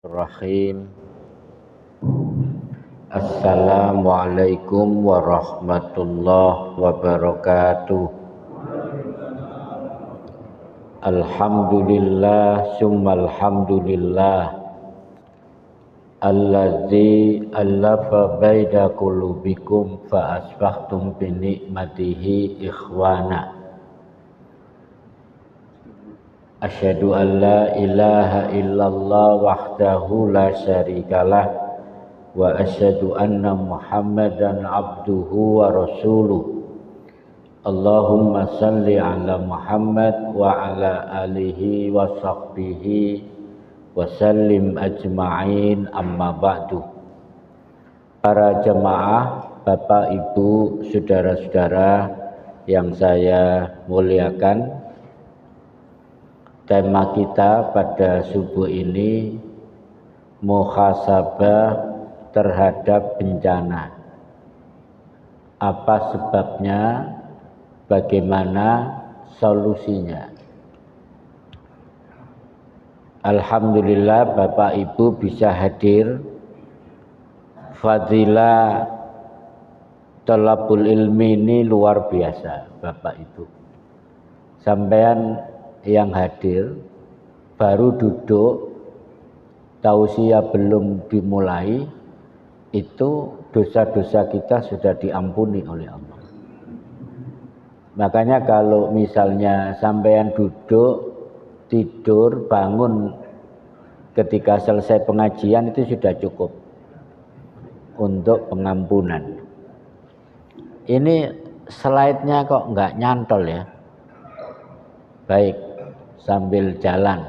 Rahim. Assalamualaikum warahmatullahi wabarakatuh. Alhamdulillah summal hamdulillah allazi allafa baina qulubikum fa asbahtum bi ni'matihi ikhwana. Asyhadu an la ilaha illallah wahdahu la syarikalah wa asyhadu anna Muhammadan abduhu wa rasuluh. Allahumma salli ala Muhammad wa ala alihi wa sahbihi wa sallim ajma'in, amma ba'du. Para jemaah, Bapak, Ibu, saudara-saudara yang saya muliakan, tema kita pada subuh ini muhasabah terhadap bencana. Apa sebabnya? Bagaimana solusinya? Alhamdulillah Bapak Ibu bisa hadir. Fadilah thalabul ilmi ini luar biasa Bapak Ibu. Sampean yang hadir baru duduk, tausiah belum dimulai, itu dosa-dosa kita sudah diampuni oleh Allah. Makanya kalau misalnya sampean duduk, tidur, bangun ketika selesai pengajian itu sudah cukup untuk pengampunan. Ini slide-nya kok nggak nyantol ya? Baik, sambil jalan.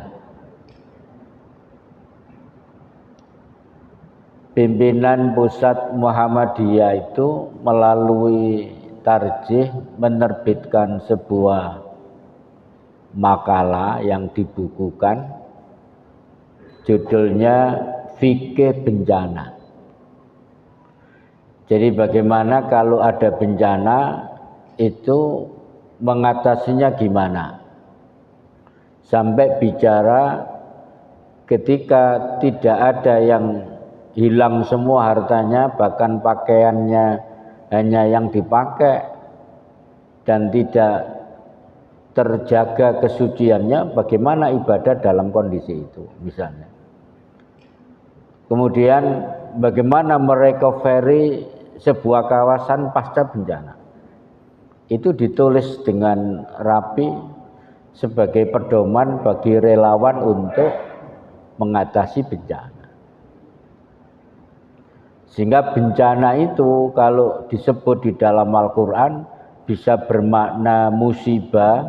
Pimpinan Pusat Muhammadiyah itu melalui tarjih menerbitkan sebuah makalah yang dibukukan, judulnya Fikih Bencana. Jadi bagaimana kalau ada bencana itu mengatasinya gimana? Sampai bicara ketika tidak ada yang hilang semua hartanya, bahkan pakaiannya hanya yang dipakai dan tidak terjaga kesuciannya, bagaimana ibadah dalam kondisi itu misalnya. Kemudian bagaimana merecovery sebuah kawasan pasca bencana. Itu ditulis dengan rapi sebagai pedoman bagi relawan untuk mengatasi bencana. Sehingga bencana itu kalau disebut di dalam Al-Quran bisa bermakna musibah,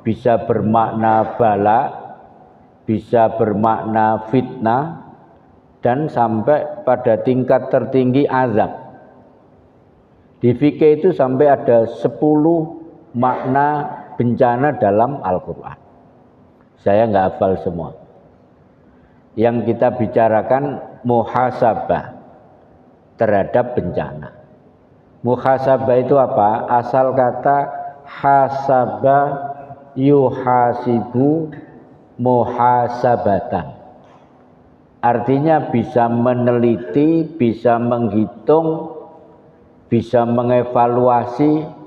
bisa bermakna bala, bisa bermakna fitnah, dan sampai pada tingkat tertinggi azab. Di fikih itu sampai ada 10 makna bencana dalam Al-Quran. Saya nggak hafal semua. Yang kita bicarakan muhasabah terhadap bencana. Muhasabah itu apa? Asal kata hasabah yuhasibu muhasabatan. Artinya bisa meneliti, bisa menghitung, bisa mengevaluasi.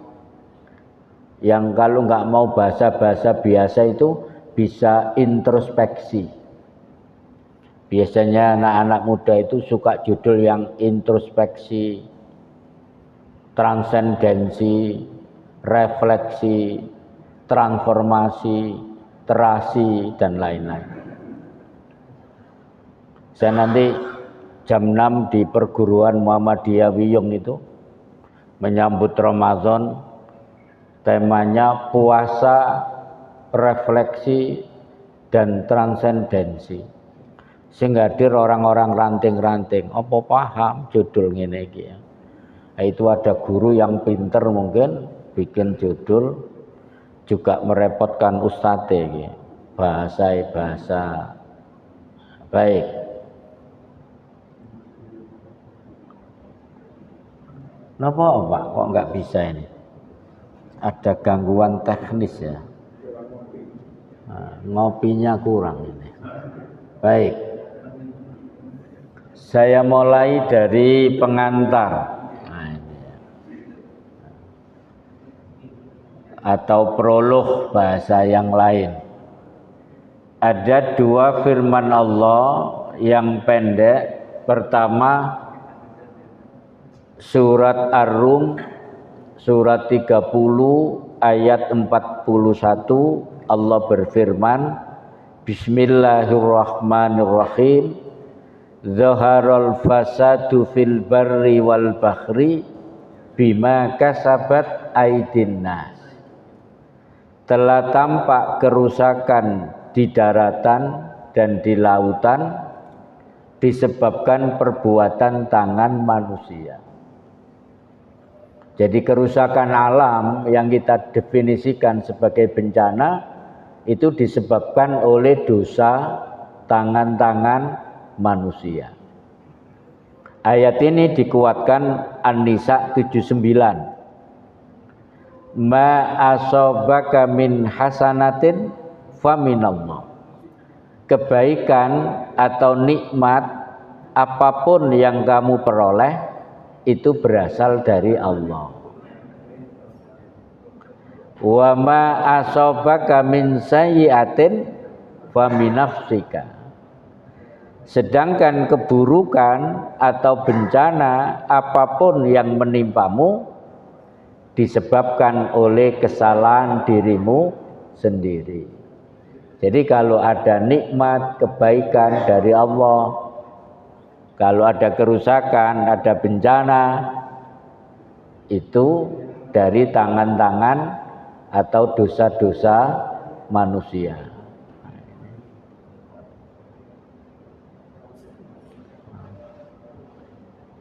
Yang kalau nggak mau bahasa-bahasa biasa itu bisa introspeksi. Biasanya anak-anak muda itu suka judul yang introspeksi, transendensi, refleksi, transformasi, terasi, dan lain-lain. Saya nanti jam 6 di perguruan Muhammadiyah Wiyung itu menyambut Ramadan. Temanya puasa, refleksi, dan transendensi. Sehingga hadir orang-orang ranting-ranting. Apa paham judul ngene iki ya. Itu ada guru yang pinter mungkin bikin judul, juga merepotkan ustadz iki. Bahasa. Baik. Napa Pak kok nggak bisa ini? Ada gangguan teknis ya. Ngopinya kurang ini. Baik. Saya mulai dari pengantar. Nah, ini. Atau prolog bahasa yang lain. Ada dua firman Allah yang pendek. Pertama surat Ar-Rum surat 30 ayat 41 Allah berfirman, Bismillahirrahmanirrahim. Zaharal fasadu fil barri wal bahri bima kasabat aydin nas. Telah tampak kerusakan di daratan dan di lautan disebabkan perbuatan tangan manusia. Jadi kerusakan alam yang kita definisikan sebagai bencana itu disebabkan oleh dosa tangan-tangan manusia. Ayat ini dikuatkan An-Nisa 79. Ma asobaka min hasanatin faminallah. Kebaikan atau nikmat apapun yang kamu peroleh itu berasal dari Allah. Wa ma asobaka min sayyi'atin faminafsika. Sedangkan keburukan atau bencana apapun yang menimpamu disebabkan oleh kesalahan dirimu sendiri. Jadi kalau ada nikmat, kebaikan dari Allah, kalau ada kerusakan, ada bencana, itu dari tangan-tangan atau dosa-dosa manusia.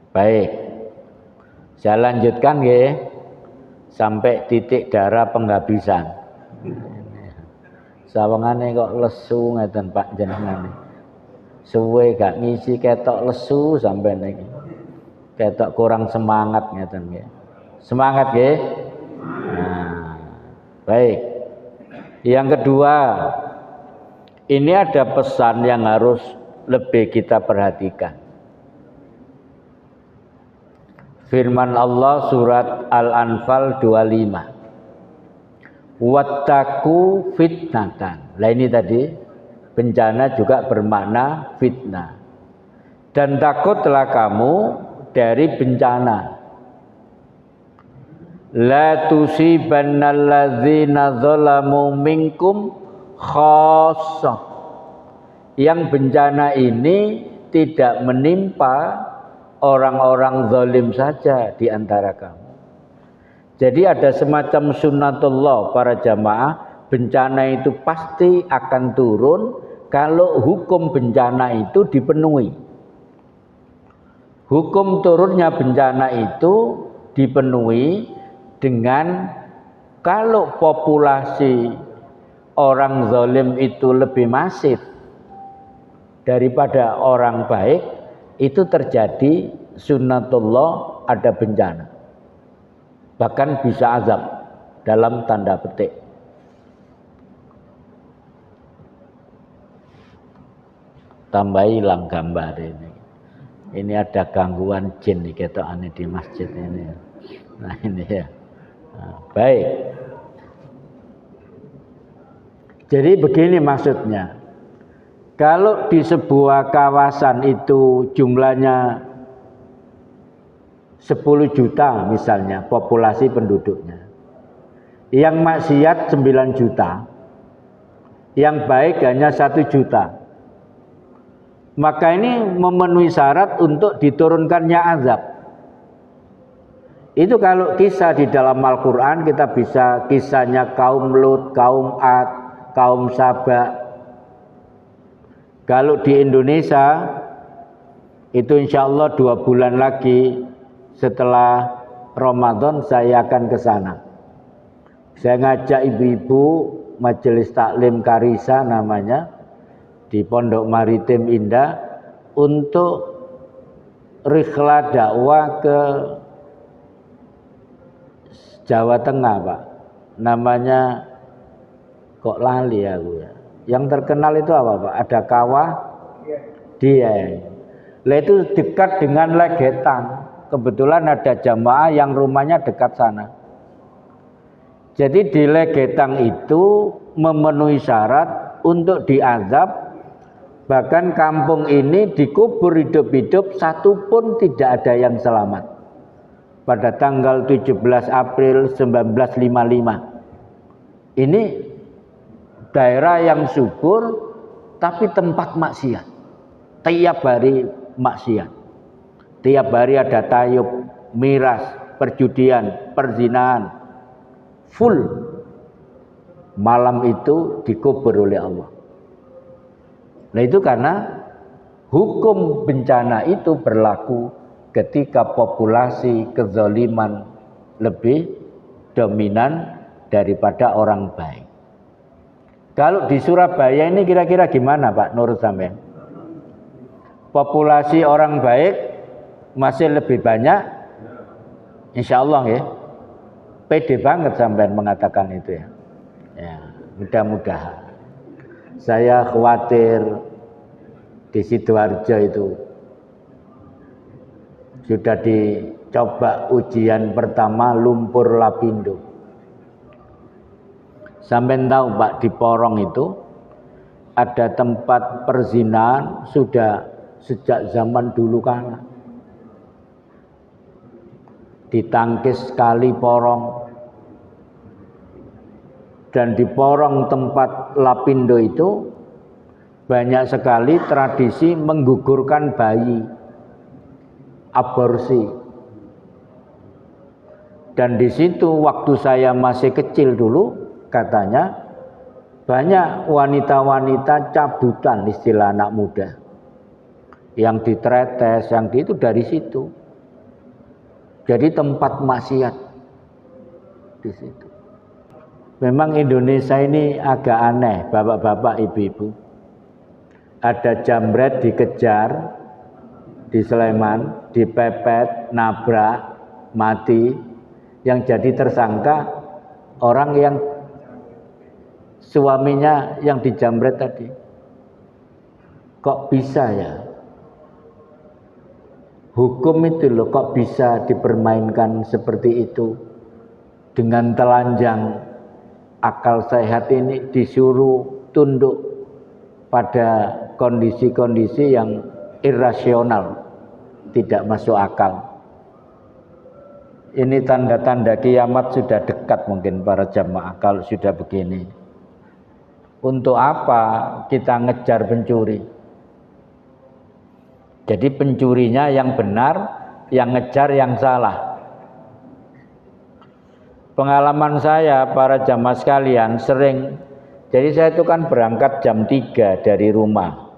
Baik, saya lanjutkan ya, sampai titik darah penghabisan. Sawangane kok lesu ngeten Pak jenengan. Suwe gak ngisi ketok lesu sampai niki. Ketok kurang semangat ngeten nggih. Semangat nggih. Nah, baik. Yang kedua, ini ada pesan yang harus lebih kita perhatikan. Firman Allah surat Al-Anfal 25. Wattaku fitnatan. Nah ini tadi bencana juga bermakna fitnah. Dan takutlah kamu dari bencana. La tusibannalladzina zalamu minkum khassah. Yang bencana ini tidak menimpa orang-orang zalim saja di antara kamu. Jadi ada semacam sunnatullah para jamaah, bencana itu pasti akan turun kalau hukum bencana itu dipenuhi. Hukum turunnya bencana itu dipenuhi dengan kalau populasi orang zalim itu lebih masif daripada orang baik, itu terjadi sunnatullah, ada bencana, bahkan bisa azab dalam tanda petik. Tambah hilang gambar ini. Ini ada gangguan jin nih ketokane di masjid ini. Nah ini ya. Nah, baik. Jadi begini maksudnya. Kalau di sebuah kawasan itu jumlahnya 10 juta misalnya populasi penduduknya, yang maksiat 9 juta, yang baik hanya 1 juta, maka ini memenuhi syarat untuk diturunkannya azab. Itu kalau kisah di dalam Al-Quran kita bisa kisahnya kaum Lut, kaum Ad, kaum Saba. Kalau di Indonesia itu insya Allah 2 bulan lagi setelah Ramadan saya akan ke sana. Saya ngajak ibu-ibu Majelis Taklim Karisa namanya di Pondok Maritim Indah untuk rihlah dakwah ke Jawa Tengah Pak. Namanya kok lali aku ya. Yang terkenal itu apa Pak? Ada kawah Dieng. Lah itu dekat dengan Legetan. Kebetulan ada jamaah yang rumahnya dekat sana. Jadi di Legetan itu memenuhi syarat untuk diazab. Bahkan kampung ini dikubur hidup-hidup, satu pun tidak ada yang selamat. Pada tanggal 17 April 1955. Ini daerah yang subur tapi tempat maksiat. Tiap hari maksiat. Tiap hari ada tayub, miras, perjudian, perzinahan. Full. Malam itu dikubur oleh Allah. Nah itu karena hukum bencana itu berlaku ketika populasi kezaliman lebih dominan daripada orang baik. Kalau di Surabaya ini kira-kira gimana Pak Nur sampean? Populasi orang baik masih lebih banyak, insya Allah ya. Pede banget sampean mengatakan itu ya. Ya, mudah-mudahan. Saya khawatir di Sidoarjo itu sudah dicoba ujian pertama lumpur lapindo. Sampean tahu Pak, di Porong itu ada tempat perzinahan sudah sejak zaman dulu kala. Ditangkis kali Porong, dan di Porong tempat lapindo itu banyak sekali tradisi menggugurkan bayi, aborsi. Dan di situ waktu saya masih kecil dulu, katanya banyak wanita-wanita cabutan, istilah anak muda, yang ditretes, yang itu dari situ. Jadi tempat maksiat di situ. Memang Indonesia ini agak aneh, bapak-bapak, ibu-ibu. Ada jambret dikejar di Sleman, dipepet, nabrak, mati. Yang jadi tersangka orang yang suaminya yang dijambret tadi. Kok bisa ya? Hukum itu loh kok bisa dipermainkan seperti itu. Dengan telanjang akal sehat ini disuruh tunduk pada kondisi-kondisi yang irasional, tidak masuk akal. Ini tanda-tanda kiamat sudah dekat mungkin para jamaah kalau sudah begini. Untuk apa kita ngejar pencuri? Jadi pencurinya yang benar, yang ngejar yang salah. Pengalaman saya para jamaah sekalian sering, jadi saya itu kan berangkat jam 3 dari rumah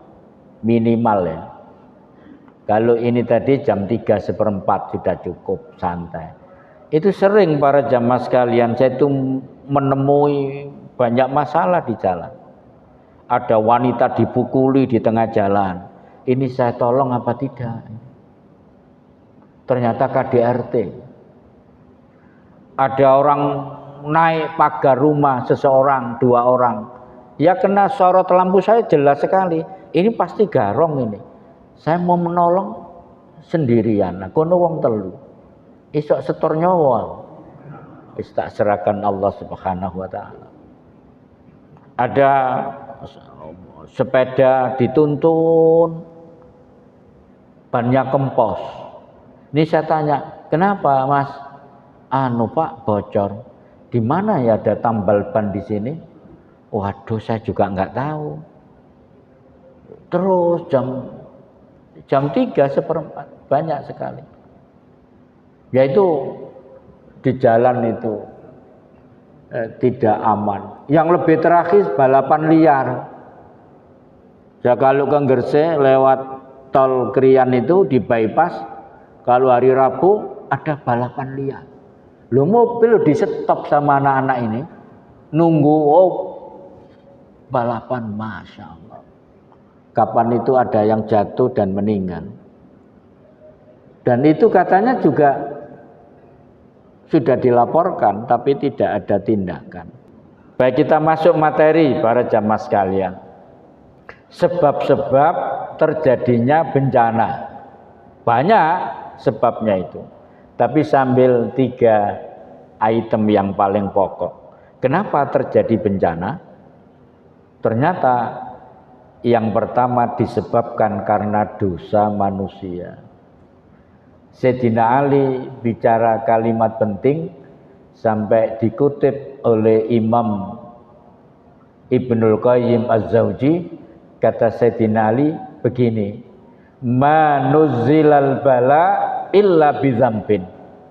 minimal ya. Kalau ini tadi jam 3:15 sudah cukup santai. Itu sering para jamaah sekalian saya itu menemui banyak masalah di jalan. Ada wanita dipukuli di tengah jalan. Ini saya tolong apa tidak? Ternyata KDRT. Ada orang naik pagar rumah seseorang, 2 orang. Ya kena sorot lampu saya jelas sekali. Ini pasti garong ini. Saya mau menolong sendirian. Nah, kono wong telu. Isok setor nyawa. Wis tak serahkan Allah Subhanahu wa taala. Ada sepeda dituntun, bannya kempos. Ini saya tanya, kenapa Mas? Anu Pak, bocor. Di mana ya ada tambal ban di sini? Waduh, saya juga nggak tahu. Terus jam 3:15 banyak sekali. Yaitu di jalan itu tidak aman. Yang lebih terakhir balapan liar. Ya kalau ke Gresik lewat tol Krian itu di bypass, kalau hari Rabu ada balapan liar. Lo mobil di stop sama anak-anak ini, nunggu balapan, Masya Allah. Kapan itu ada yang jatuh dan meninggal. Dan itu katanya juga sudah dilaporkan, tapi tidak ada tindakan. Baik, kita masuk materi para jamaah sekalian. Sebab-sebab terjadinya bencana. Banyak sebabnya itu. Tapi sambil 3 item yang paling pokok. Kenapa terjadi bencana? Ternyata yang pertama disebabkan karena dosa manusia. Sayyidina Ali bicara kalimat penting sampai dikutip oleh Imam Ibnul Qayyim Az-Zawji. Kata Sayyidina Ali begini, ma nuzzilal bala illa bizambin.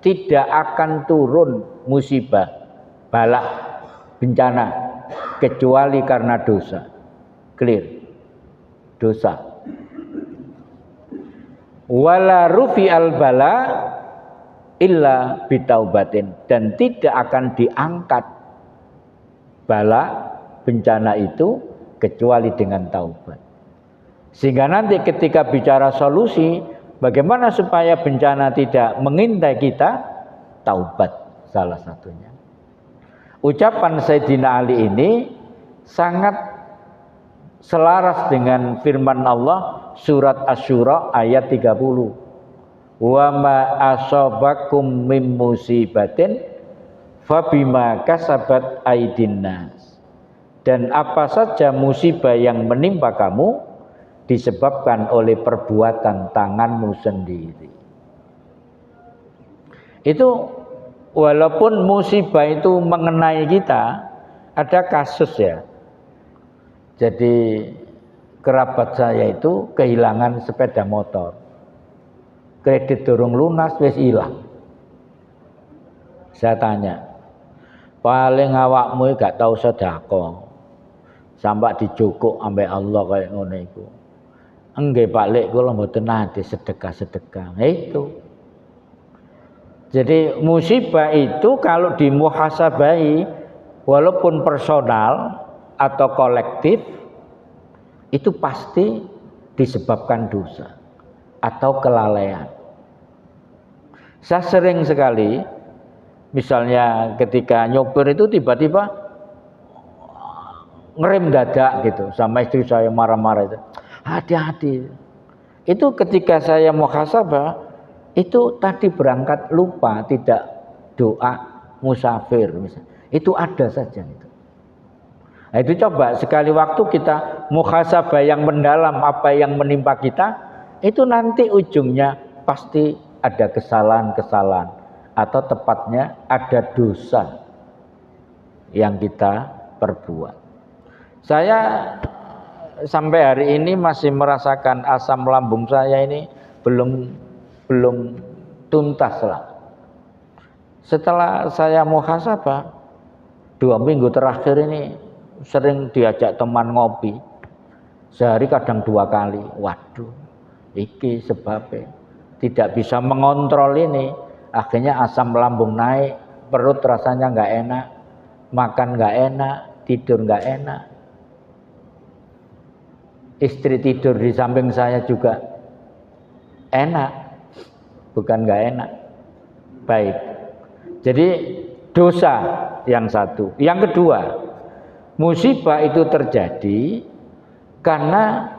Tidak akan turun musibah, bala, bencana kecuali karena dosa. Clear. Dosa. Wala rufi'al bala illa bitaubatin, dan tidak akan diangkat bala, bencana itu kecuali dengan taubat. Sehingga nanti ketika bicara solusi, bagaimana supaya bencana tidak mengintai kita? Taubat salah satunya. Ucapan Sayyidina Ali ini sangat selaras dengan firman Allah surat Asy-Syura ayat 30. Wa ma asabakum mim musibatin fabima kasabat aydin nas. Dan apa saja musibah yang menimpa kamu disebabkan oleh perbuatan tanganmu sendiri. Itu walaupun musibah itu mengenai kita, ada kasus ya. Jadi kerabat saya itu kehilangan sepeda motor. Kredit durung lunas wis hilang. Saya tanya, paling awakmu gak tahu sedekah. Sampai dijukuk ambek Allah kayak ngono iku. Enggak Pak Lek, kula mboten nate sedekah-sedekah. Itu. Jadi musibah itu kalau dimuhasabai walaupun personal atau kolektif itu pasti disebabkan dosa atau kelalaian. Saya sering sekali misalnya ketika nyopir itu tiba-tiba ngerem dadak gitu, sama istri saya marah-marah itu. Hati-hati. Itu ketika saya muhasabah, itu tadi berangkat lupa tidak doa musafir misalnya. Itu ada saja itu. Nah, itu coba sekali waktu kita muhasabah yang mendalam apa yang menimpa kita, itu nanti ujungnya pasti ada kesalahan-kesalahan atau tepatnya ada dosa yang kita perbuat. Saya sampai hari ini masih merasakan asam lambung saya ini belum tuntas lah. Setelah saya muhasabah 2 minggu terakhir ini sering diajak teman ngopi, sehari kadang 2 kali. Waduh, iki sebabnya tidak bisa mengontrol ini, akhirnya asam lambung naik, perut rasanya nggak enak, makan nggak enak, tidur nggak enak. Istri tidur di samping saya juga enak, bukan nggak enak. Baik. Jadi dosa yang satu. Yang kedua, musibah itu terjadi karena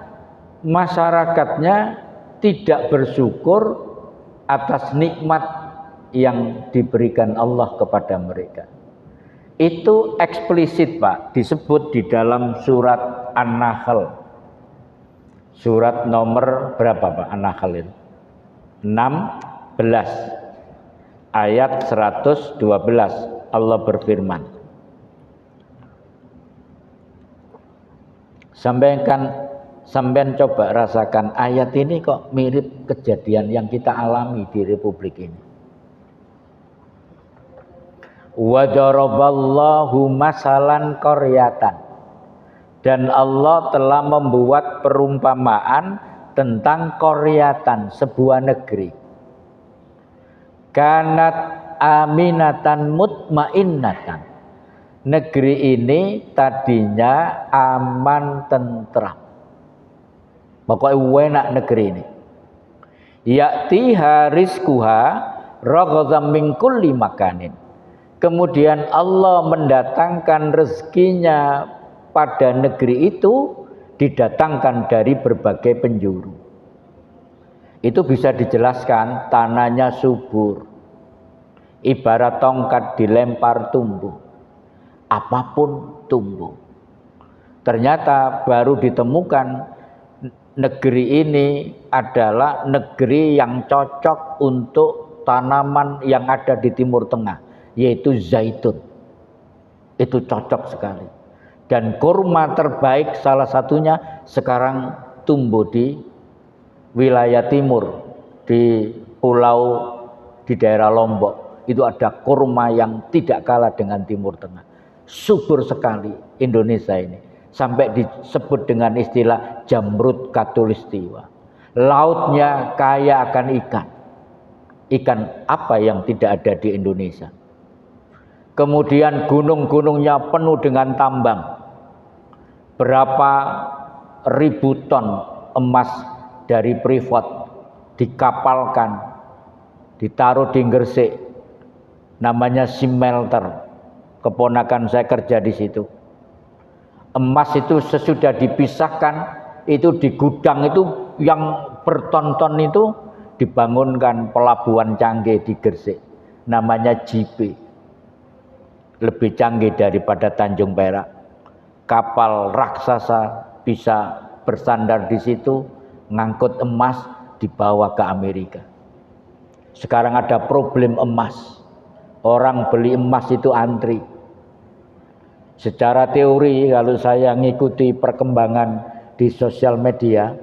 masyarakatnya tidak bersyukur atas nikmat yang diberikan Allah kepada mereka. Itu eksplisit Pak, disebut di dalam surat An-Nahl. Surat nomor berapa Pak An-Nahl itu? 16 ayat 112 Allah berfirman. Sampean coba rasakan ayat ini kok mirip kejadian yang kita alami di Republik ini. Wa daraballahu masalan qaryatan. Dan Allah telah membuat perumpamaan tentang qaryatan, sebuah negeri. Kanat aminatan mutmainnatan. Negeri ini tadinya aman tentram. Pokoknya enak negeri ini. Ya'tiha rizquha raghadam min kulli makanin. Kemudian Allah mendatangkan rezekinya pada negeri itu didatangkan dari berbagai penjuru. Itu bisa dijelaskan tanahnya subur. Ibarat tongkat dilempar tumbuh. Apapun tumbuh. Ternyata baru ditemukan negeri ini adalah negeri yang cocok untuk tanaman yang ada di Timur Tengah, yaitu zaitun. Itu cocok sekali. Dan kurma terbaik salah satunya sekarang tumbuh di wilayah timur, di pulau di daerah Lombok. Itu ada kurma yang tidak kalah dengan Timur Tengah. Subur sekali Indonesia ini. Sampai disebut dengan istilah jamrud katulistiwa. Lautnya kaya akan ikan. Ikan apa yang tidak ada di Indonesia? Kemudian gunung-gunungnya penuh dengan tambang. Berapa ribu ton emas dari Freeport dikapalkan, ditaruh di Gresik, namanya smelter. Keponakan saya kerja di situ. Emas itu sesudah dipisahkan, itu di gudang itu yang berton-ton itu dibangunkan pelabuhan canggih di Gresik, namanya JP. Lebih canggih daripada Tanjung Perak. Kapal raksasa bisa bersandar di situ, ngangkut emas dibawa ke Amerika. Sekarang ada problem emas. Orang beli emas itu antri. Secara teori kalau saya ngikuti perkembangan di sosial media,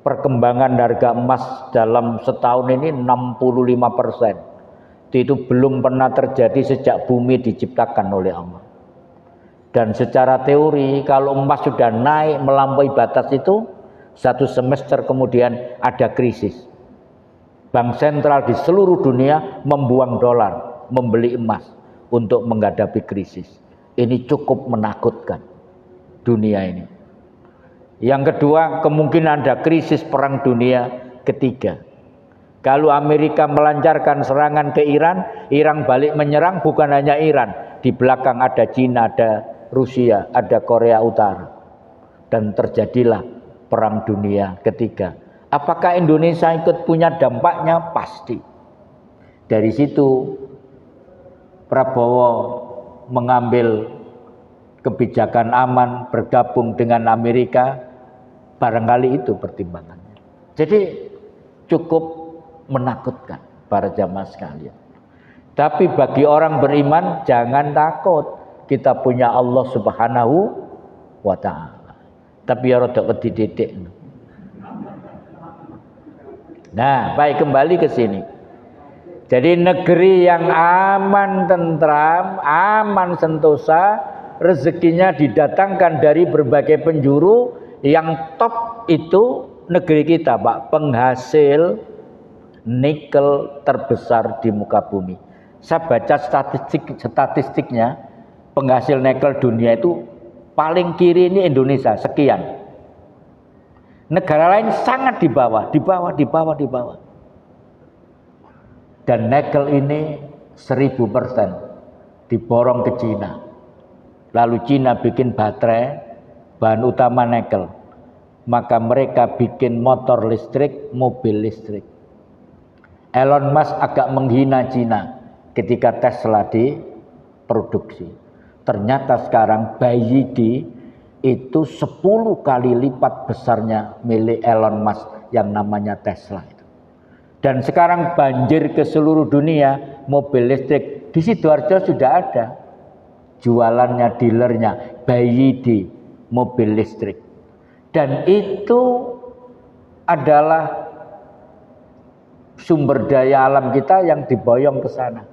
perkembangan harga emas dalam setahun ini 65%. Itu belum pernah terjadi sejak bumi diciptakan oleh Allah. Dan secara teori kalau emas sudah naik melampaui batas itu, satu semester kemudian ada krisis. Bank sentral di seluruh dunia membuang dolar, membeli emas untuk menghadapi krisis. Ini cukup menakutkan dunia ini. Yang kedua, kemungkinan ada krisis perang dunia ketiga. Kalau Amerika melancarkan serangan ke Iran, Iran balik menyerang, bukan hanya Iran. Di belakang ada Cina, ada Rusia, ada Korea Utara. Dan terjadilah perang dunia ketiga. Apakah Indonesia ikut punya dampaknya? Pasti. Dari situ Prabowo mengambil kebijakan aman, bergabung dengan Amerika, barangkali itu pertimbangannya. Jadi cukup menakutkan para jamaah sekalian. Tapi bagi orang beriman jangan takut, kita punya Allah Subhanahu wa ta'ala. Tapi ya rada dididik. Nah, baik, kembali ke sini. Jadi negeri yang aman, tentram, aman, sentosa, rezekinya didatangkan dari berbagai penjuru. Yang top itu negeri kita, Pak, penghasil nikel terbesar di muka bumi. Saya baca statistiknya, penghasil nikel dunia itu paling kiri ini Indonesia, sekian. Negara lain sangat di bawah. Dan nikel ini 1000% diborong ke Cina. Lalu Cina bikin baterai, bahan utama nikel. Maka mereka bikin motor listrik, mobil listrik. Elon Musk agak menghina Cina ketika Tesla diproduksi. Ternyata sekarang BYD itu 10 kali lipat besarnya milik Elon Musk yang namanya Tesla. Dan sekarang banjir ke seluruh dunia mobil listrik. Di Sidoarjo sudah ada jualannya, dealernya, BYD mobil listrik. Dan itu adalah sumber daya alam kita yang diboyong ke sana.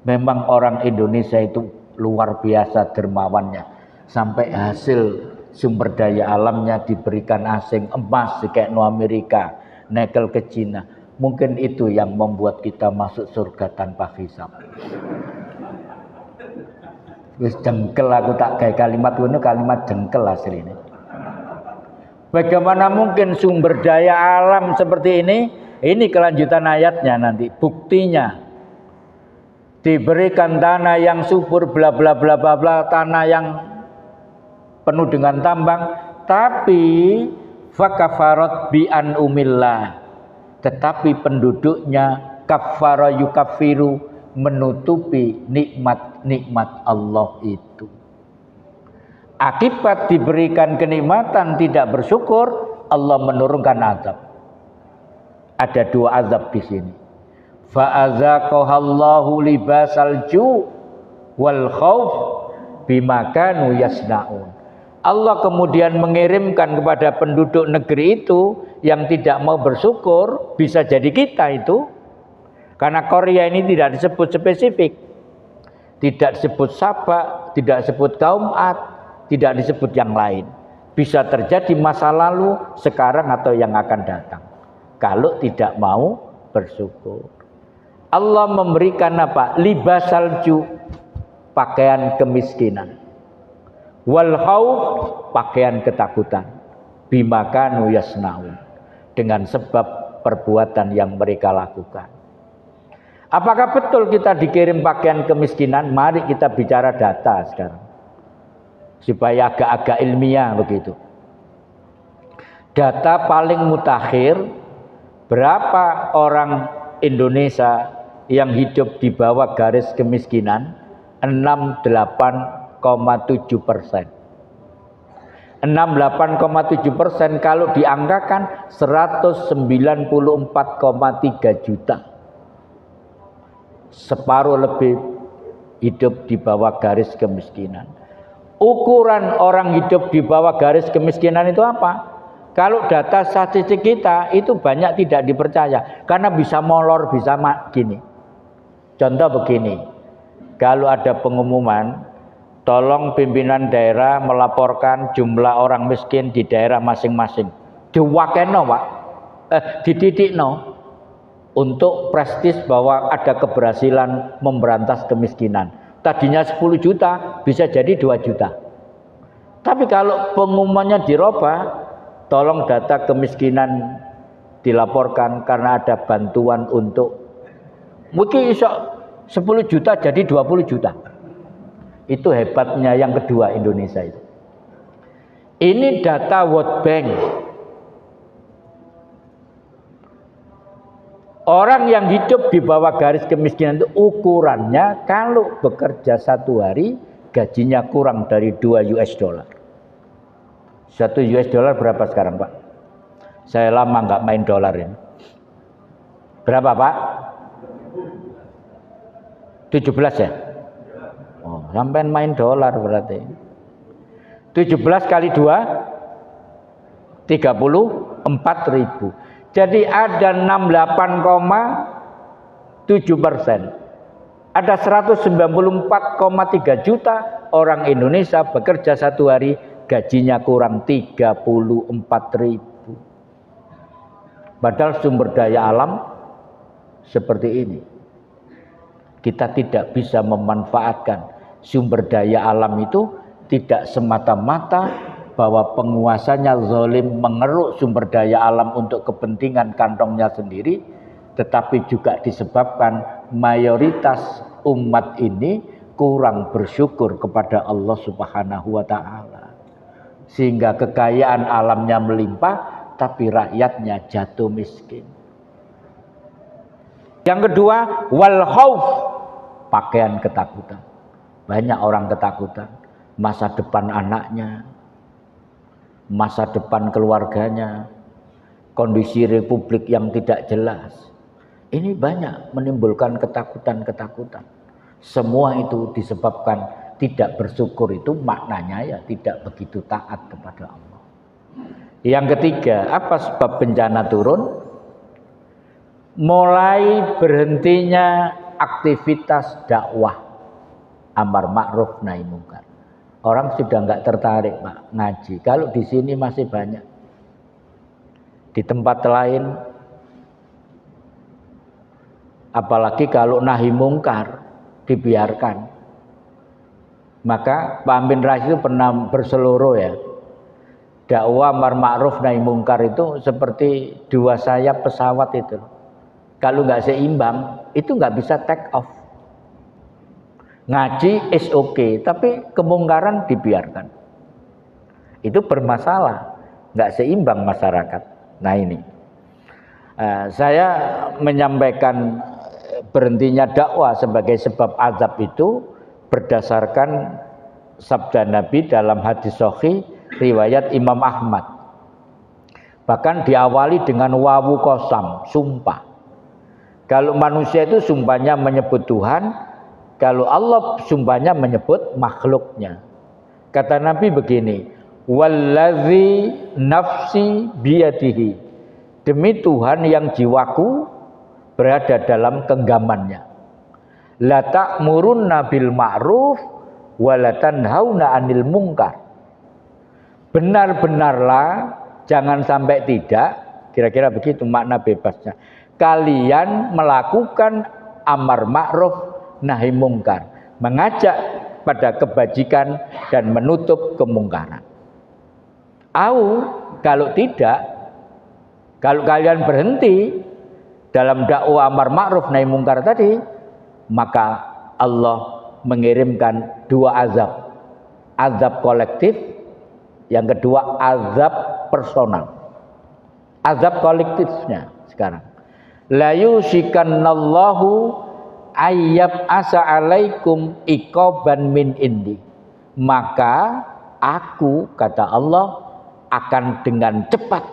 Memang orang Indonesia itu luar biasa dermawannya. Sampai hasil sumber daya alamnya diberikan asing, emas kayak no Amerika, nikel ke Cina. Mungkin itu yang membuat kita masuk surga tanpa hisab. Wis jengkel aku tak kayak kalimat ini, kalimat jengkel aslinya. Bagaimana mungkin sumber daya alam seperti ini? Ini kelanjutan ayatnya nanti, buktinya. Diberikan tanah yang subur, bla bla bla bla bla, tanah yang penuh dengan tambang, tapi fakafarat bi an umillah. tetapi penduduknya kafara yukafiru, menutupi nikmat-nikmat Allah itu. Akibat diberikan kenikmatan tidak bersyukur, Allah menurunkan azab. Ada dua azab di sini. Fa'azaqahallahu libasal ju' wal khauf bima kanu yasnaun. Allah kemudian mengirimkan kepada penduduk negeri itu yang tidak mau bersyukur, bisa jadi kita itu. Karena Korea ini tidak disebut spesifik. Tidak disebut Sabak, tidak disebut kaum Ad, tidak disebut yang lain. Bisa terjadi masa lalu, sekarang atau yang akan datang. Kalau tidak mau bersyukur. Allah memberikan apa? Libasal ju', pakaian kemiskinan. Wal khauf, pakaian ketakutan. Bima kanu yasnaun, dengan sebab perbuatan yang mereka lakukan. Apakah betul kita dikirim pakaian kemiskinan? Mari kita bicara data sekarang, supaya agak-agak ilmiah begitu. Data paling mutakhir, berapa orang Indonesia yang hidup di bawah garis kemiskinan? 68,7%. 68,7% kalau diangkakan 194,3 juta. Separuh lebih hidup di bawah garis kemiskinan. Ukuran orang hidup di bawah garis kemiskinan itu apa? Kalau data statistik kita itu banyak tidak dipercaya, karena bisa molor, bisa gini. Contoh begini, kalau ada pengumuman, tolong pimpinan daerah melaporkan jumlah orang miskin di daerah masing-masing. Diwakeno Pak, dididikno untuk prestis bahwa ada keberhasilan memberantas kemiskinan. Tadinya 10 juta bisa jadi 2 juta. Tapi kalau pengumumannya dirubah, tolong data kemiskinan dilaporkan karena ada bantuan untuk, mungkin iso 10 juta jadi 20 juta. Itu hebatnya yang kedua Indonesia itu. Ini data World Bank. Orang yang hidup di bawah garis kemiskinan itu ukurannya kalau bekerja 1 hari gajinya kurang dari 2 US dollar. 1 US dollar berapa sekarang Pak? Saya lama nggak main dolar ini. Berapa Pak? 17 ya? Oh, sampai main dolar berarti. 17 kali 2 34.000. Jadi ada 68,7%. Ada 194,3 juta orang Indonesia bekerja 1 hari gajinya kurang 34.000. Padahal sumber daya alam seperti ini. Kita tidak bisa memanfaatkan sumber daya alam itu, tidak semata-mata bahwa penguasanya zalim mengeruk sumber daya alam untuk kepentingan kantongnya sendiri, tetapi juga disebabkan mayoritas umat ini kurang bersyukur kepada Allah Subhanahu wa ta'ala. Sehingga kekayaan alamnya melimpah, tapi rakyatnya jatuh miskin. Yang kedua, wal khauf, pakaian ketakutan. Banyak orang ketakutan, masa depan anaknya, masa depan keluarganya, kondisi republik yang tidak jelas. Ini banyak menimbulkan ketakutan-ketakutan. Semua itu disebabkan tidak bersyukur, itu maknanya ya tidak begitu taat kepada Allah. Yang ketiga, apa sebab bencana turun? Mulai berhentinya aktivitas dakwah amar ma'ruf nahi munkar. Orang sudah nggak tertarik Pak ngaji. Kalau di sini masih banyak. Di tempat lain, apalagi kalau nahi mungkar dibiarkan. Maka Pak Amin Rais itu pernah berseluruh ya. Dakwah amar ma'ruf nahi mungkar itu seperti 2 sayap pesawat itu. Kalau nggak seimbang, itu nggak bisa take off. Ngaji is okay, tapi kemungkaran dibiarkan. Itu bermasalah, nggak seimbang masyarakat. Nah ini. Saya menyampaikan berhentinya dakwah sebagai sebab azab itu berdasarkan sabda Nabi dalam hadis sahih riwayat Imam Ahmad. Bahkan diawali dengan wawu qasam, sumpah. Kalau manusia itu sumpahnya menyebut Tuhan, kalau Allah sumpahnya menyebut makhluknya. Kata Nabi begini, wallazi nafsi biyadihi, demi Tuhan yang jiwaku berada dalam genggamannya. La ta'murunna bil ma'ruf wa la tanhauna 'anil munkar. Benar-benarlah, jangan sampai tidak, kira-kira begitu makna bebasnya. Kalian melakukan amar ma'ruf nahi mungkar, mengajak pada kebajikan dan menutup kemungkaran. Kalau tidak, kalau kalian berhenti dalam dakwah amar ma'ruf nahi mungkar tadi, maka Allah mengirimkan dua azab. Azab kolektif, yang kedua azab personal. Azab kolektifnya sekarang. La yusikannallahu ayyab asa alaikum iqaban min indi. Maka aku, kata Allah, akan dengan cepat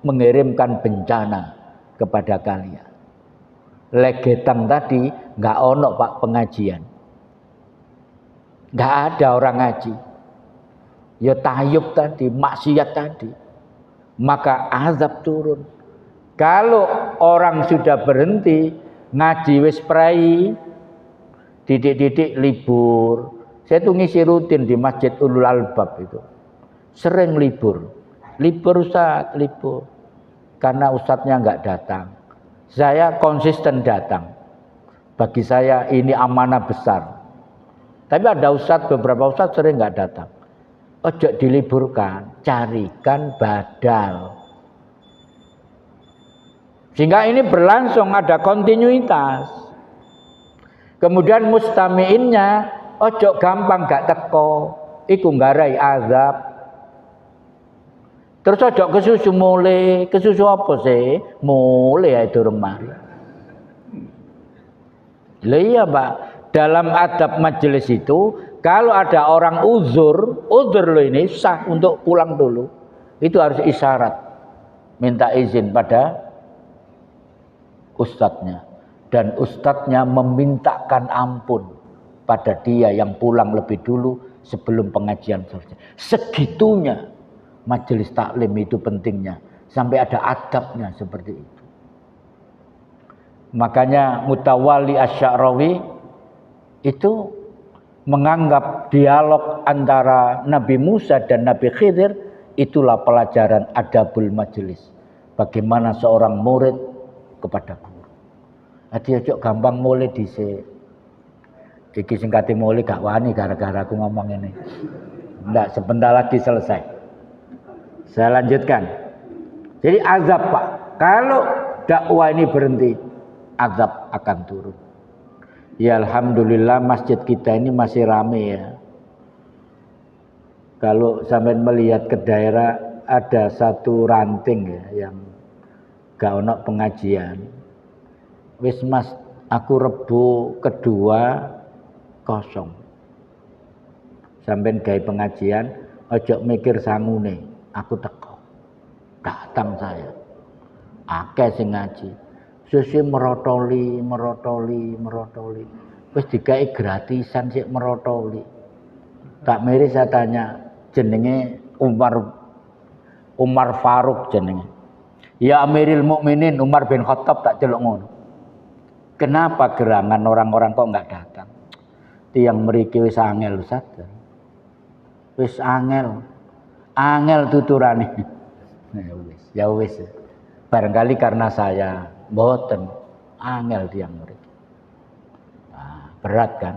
mengirimkan bencana kepada kalian. Legetan tadi nggak ono Pak pengajian, nggak ada orang ngaji. Ya tayyub tadi, maksiat tadi, maka azab turun. Kalau orang sudah berhenti ngaji wis prai, didik-didik libur. Saya tuh ngisi rutin di Masjid Ulul Albab itu, sering libur Ustaz, libur. Karena ustadznya nggak datang, saya konsisten datang. Bagi saya ini amanah besar. Tapi ada ustadz, beberapa ustadz sering nggak datang. Ojo diliburkan, carikan badal. Sehingga ini berlangsung, ada kontinuitas. Kemudian mustami'innya ojo gampang gak teko, iku nggarai azab. Terus ojo kesusu mulai, kesusu apa sih? Mulai ya durung mari. Lah iya Pak, dalam adab majelis itu kalau ada orang uzur lo ini sah untuk pulang dulu. Itu harus isyarat, minta izin pada ustadznya, dan ustadznya memintakan ampun pada dia yang pulang lebih dulu sebelum pengajian selesai. Segitunya majelis taklim itu pentingnya, sampai ada adabnya seperti itu. Makanya Mutawalli Asy-Sya'rawi itu menganggap dialog antara Nabi Musa dan Nabi Khidir itulah pelajaran adabul majelis. Bagaimana seorang murid kepada guru. Ati ojo gampang mulai dhisik. Iki sing kate mulai gak wani gara-gara aku ngomong ini. Enggak, sebentar lagi selesai. Saya lanjutkan. Jadi azab Pak, kalau dakwah ini berhenti, azab akan turun. Ya alhamdulillah masjid kita ini masih rame ya. Kalau sampai melihat ke daerah ada satu ranting ya yang gak ono pengajian. Wis Mas, aku Rebo kedua kosong. Sampai gawe pengajian, ojo mikir sangune, aku teko. Datang saya. Akeh sing ngaji. Sesi merotoli. Wis digawe gratisan sik merotoli. Tak miri saya tanya, jenenge Umar Faruk jenenge. Ya Amiril Mukminin Umar bin Khattab tak celuk ngono. Kenapa gerangan orang-orang kok enggak datang? Tiang mriki wis angel Ustaz. Wis angel tuturane. Ya wis. Barangkali karena saya mboten angel tiang mriki. Nah, berat kan?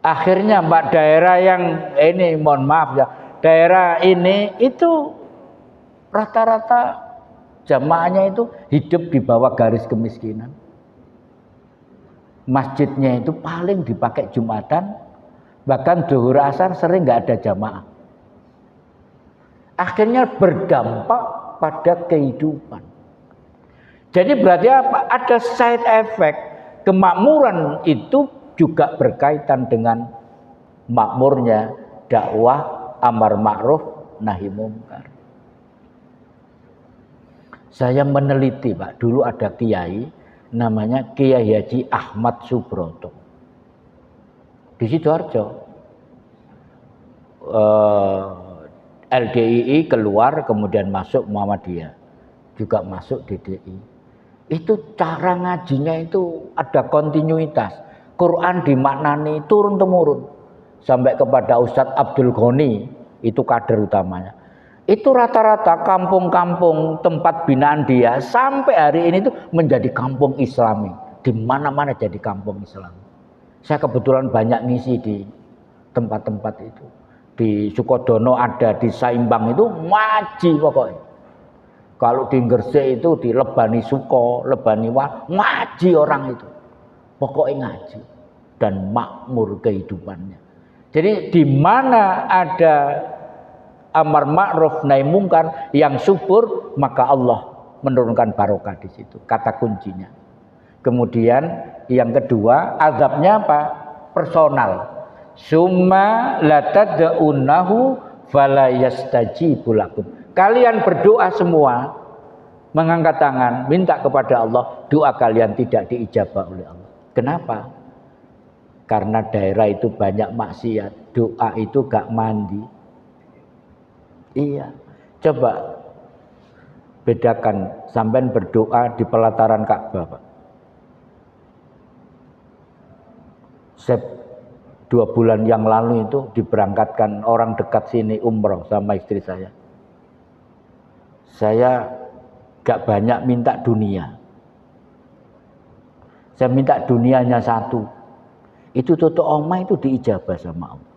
Akhirnya Mbak daerah yang ini mohon maaf ya, daerah ini itu rata-rata jamaahnya itu hidup di bawah garis kemiskinan. Masjidnya itu paling dipakai Jumatan, bahkan zuhur asar sering nggak ada jamaah. Akhirnya berdampak pada kehidupan. Jadi berarti apa? Ada side effect. Kemakmuran itu juga berkaitan dengan makmurnya dakwah amar ma'ruf nahi mungkar. Saya meneliti, Pak, dulu ada kiai namanya Kiai Haji Ahmad Subroto di Sidoarjo. LDII keluar kemudian masuk Muhammadiyah, juga masuk DDI. Itu cara ngajinya itu ada kontinuitas. Quran dimaknani turun temurun sampai kepada Ustadz Abdul Ghani, itu kader utamanya. Itu rata-rata kampung-kampung tempat binaan dia sampai hari ini tuh menjadi kampung Islami. Di mana-mana jadi kampung Islami. Saya kebetulan banyak ngisi di tempat-tempat itu. Di Sukodono ada, di Saimbang itu ngaji pokoknya. Kalau di Gresik itu di Lebani Suko, Lebani Wah, ngaji orang itu. Pokoknya ngaji dan makmur kehidupannya. Jadi di mana ada amar ma'ruf nahi mungkar yang subur, maka Allah menurunkan barokah di situ. Kata kuncinya. Kemudian yang kedua, azabnya apa? Personal. Summa latad'unahu fala yastajibu lakum. Kalian berdoa semua, mengangkat tangan, minta kepada Allah, doa kalian tidak diijabah oleh Allah. Kenapa? Karena daerah itu banyak maksiat, doa itu gak mandi. Iya, coba bedakan sampean berdoa di pelataran Ka'bah, Pak. Saya 2 bulan yang lalu itu diberangkatkan orang dekat sini umroh sama istri saya. Saya gak banyak minta dunia. Saya minta dunianya 1. Itu tutup omah itu diijabah sama Allah.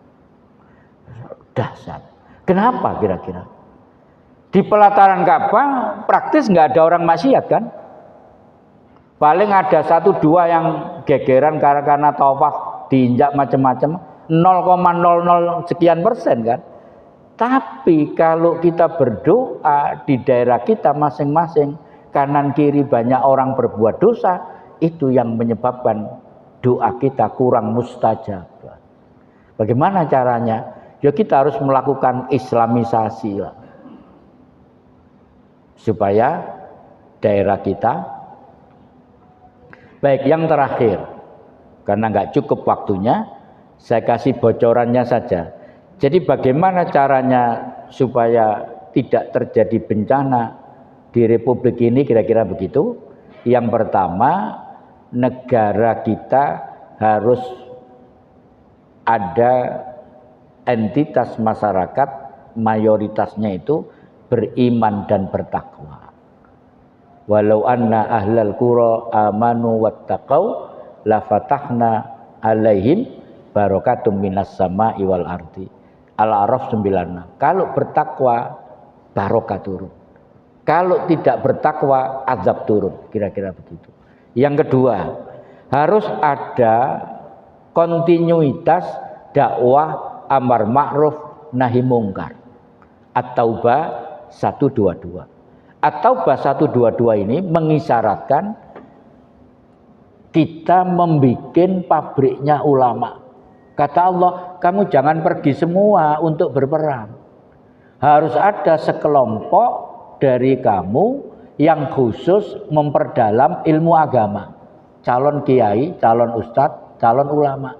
Dahsyat. Kenapa kira-kira? Di pelataran Ka'bah praktis nggak ada orang maksiat kan? Paling ada 1-2 yang gegeran karena tawaf diinjak macam-macam, 0,00 sekian persen kan? Tapi kalau kita berdoa di daerah kita masing-masing, kanan kiri banyak orang berbuat dosa, itu yang menyebabkan doa kita kurang mustajab. Bagaimana caranya? Ya kita harus melakukan islamisasi lah. Supaya daerah kita. Baik, yang terakhir, karena nggak cukup waktunya, saya kasih bocorannya saja. Jadi bagaimana caranya supaya tidak terjadi bencana di Republik ini, kira-kira begitu. Yang pertama, negara kita harus ada entitas masyarakat, mayoritasnya itu beriman dan bertakwa. Walau anna ahlal qura amanu wattaqau la fatahna alaihim barakatum minas sama'i wal ardi. Al-A'raf 96. Kalau bertakwa barokah turun. Kalau tidak bertakwa azab turun, kira-kira begitu. Yang kedua, harus ada kontinuitas dakwah amar ma'ruf nahi mungkar. At-Taubah 122. At-Taubah 122 ini mengisyaratkan kita membuat pabriknya ulama. Kata Allah, kamu jangan pergi semua untuk berperang. Harus ada sekelompok dari kamu yang khusus memperdalam ilmu agama. Calon kiai, calon ustadz, calon ulama.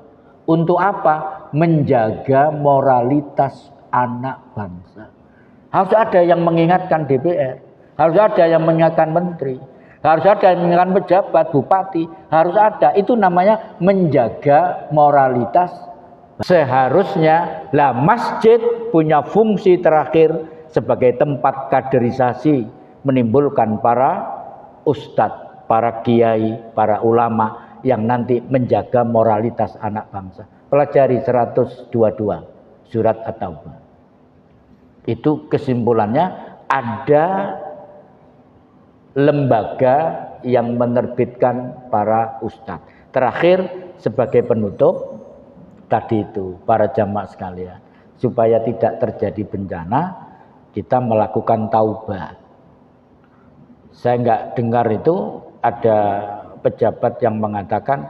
Untuk apa? Menjaga moralitas anak bangsa. Harus ada yang mengingatkan DPR, harus ada yang mengingatkan menteri, harus ada yang mengingatkan pejabat, bupati, harus ada. Itu namanya menjaga moralitas. Seharusnya lah masjid punya fungsi terakhir sebagai tempat kaderisasi, menimbulkan para ustadz, para kiai, para ulama yang nanti menjaga moralitas anak bangsa. Pelajari 122 surat At-Taubah. Itu kesimpulannya, ada lembaga yang menerbitkan para ustadz. Terakhir sebagai penutup, tadi itu para jamaah sekalian, supaya tidak terjadi bencana, kita melakukan taubat. Saya nggak dengar itu ada pejabat yang mengatakan,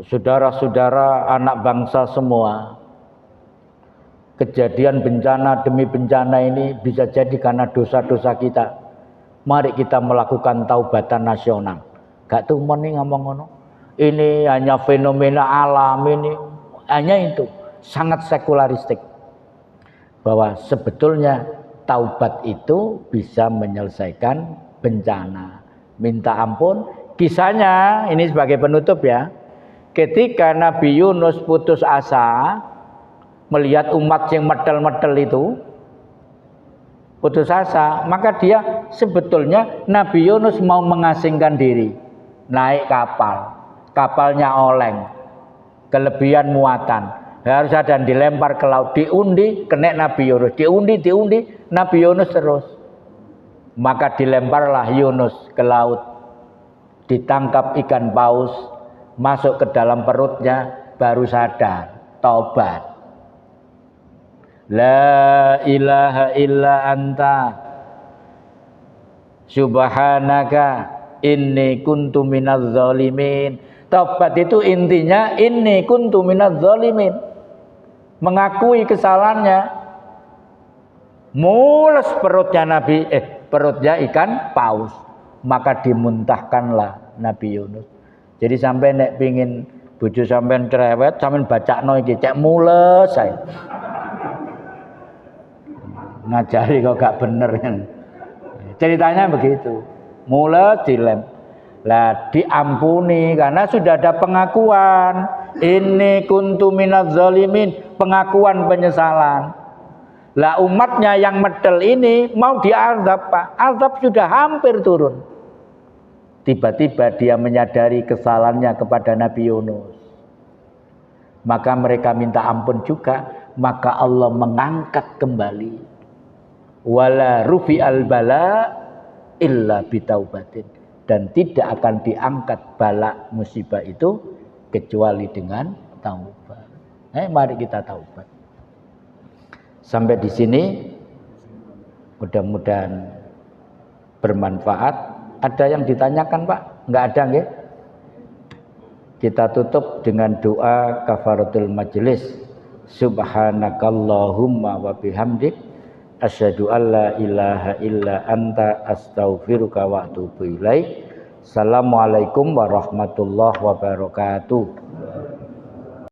saudara-saudara anak bangsa semua, kejadian bencana demi bencana ini bisa jadi karena dosa-dosa kita. Mari kita melakukan taubatan nasional. Gak tuh nih ngomong ngono. Ini hanya fenomena alam ini, hanya itu sangat sekularistik. Bahwa sebetulnya taubat itu bisa menyelesaikan bencana. Minta ampun. Kisahnya ini sebagai penutup ya. Ketika Nabi Yunus putus asa melihat umat yang medel-medel itu, putus asa, maka dia sebetulnya Nabi Yunus mau mengasingkan diri, naik kapal, kapalnya oleng, kelebihan muatan, harus ada yang dilempar ke laut, diundi, kena Nabi Yunus, diundi, Nabi Yunus terus. Maka dilemparlah Yunus ke laut, ditangkap ikan paus, masuk ke dalam perutnya, baru sadar, taubat. La ilaha illa anta subhanaka inni kuntu minadz zalimin. Taubat itu intinya inni kuntu minadz zalimin, mengakui kesalahannya. Mules perutnya ikan paus, maka dimuntahkanlah Nabi Yunus. Jadi sampai nek pingin bojo sampean cerewet, sampean bacakno iki cek mules saya. Ngajari kok gak bener kan. Ceritanya begitu. Mules dilem. Lah diampuni karena sudah ada pengakuan. Inni kuntu minadz zalimin, pengakuan penyesalan. Lah umatnya yang medel ini mau diazab, Pak. Azab sudah hampir turun. Tiba-tiba dia menyadari kesalahannya kepada Nabi Yunus. Maka mereka minta ampun juga, maka Allah mengangkat kembali. Wala rufi'al bala illa bitaubatin, dan tidak akan diangkat bala musibah itu kecuali dengan taubat. Mari kita taubat. Sampai di sini mudah-mudahan bermanfaat. Ada yang ditanyakan, Pak? Enggak ada nggih? Kita tutup dengan doa kafaratul majelis. Subhanakallahumma wa bihamdik asyhadu alla ilaha illa anta astaghfiruka wa atubu ilaik. Assalamualaikum warahmatullahi wabarakatuh.